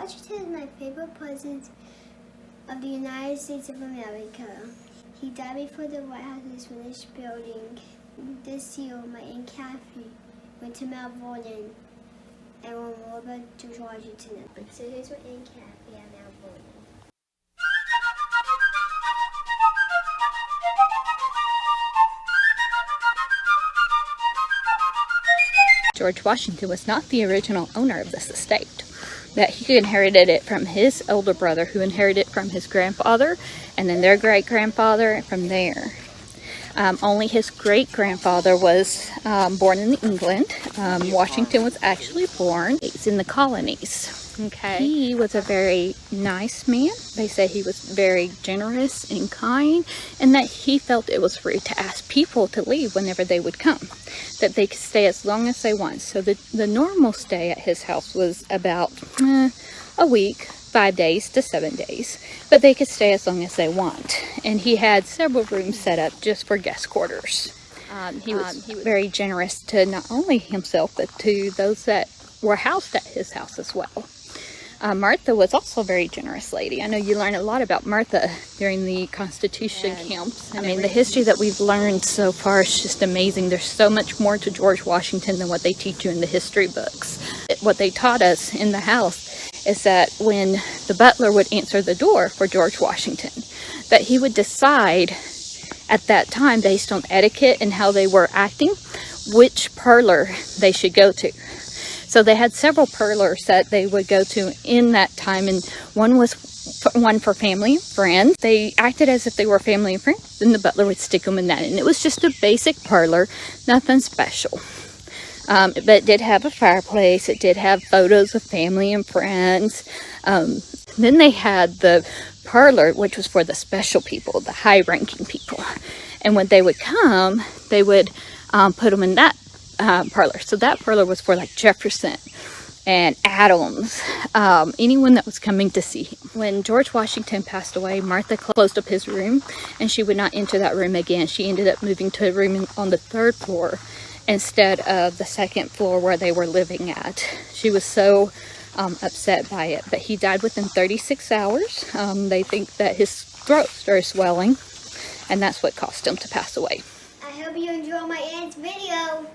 Washington is my favorite president of the United States of America. He died before the White House was finished building. This year, my Aunt Kathy went to Mount Vernon and learned more about George Washington. So here's my Aunt Kathy at Mount Vernon. George Washington was not the original owner of this estate. That he inherited it from his older brother, who inherited it from his grandfather, and then their great-grandfather, and from there. Only his great-grandfather was born in England. Washington was actually born in the colonies. Okay. He was a very nice man. They say he was very generous and kind, and that he felt it was rude to ask people to leave whenever they would come, that they could stay as long as they want. So the normal stay at his house was about a week, 5 days to 7 days, but they could stay as long as they want. And he had several rooms set up just for guest quarters. He was very generous to not only himself, but to those that were housed at his house as well. Martha was also a very generous lady. I know you learn a lot about Martha during the Constitution camps. I mean, the history that we've learned so far is just amazing. There's so much more to George Washington than what they teach you in the history books. What they taught us in the house is that when the butler would answer the door for George Washington, that he would decide at that time, based on etiquette and how they were acting, which parlor they should go to. So they had several parlors that they would go to in that time, and one was one for family and friends. They acted as if they were family and friends, and the butler would stick them in that. And it was just a basic parlor, nothing special. But it did have a fireplace. It did have photos of family and friends. Then they had the parlor, which was for the special people, the high-ranking people. And when they would come, they would put them in that parlor. So that parlor was for like Jefferson and Adams, anyone that was coming to see him. When George Washington passed away, Martha closed up his room, and she would not enter that room again. She ended up moving to a room on the 3rd floor instead of the 2nd floor where they were living at. She was so upset by it, but he died within 36 hours. They think that his throat started swelling, and that's what caused him to pass away. I hope you enjoy my aunt's video.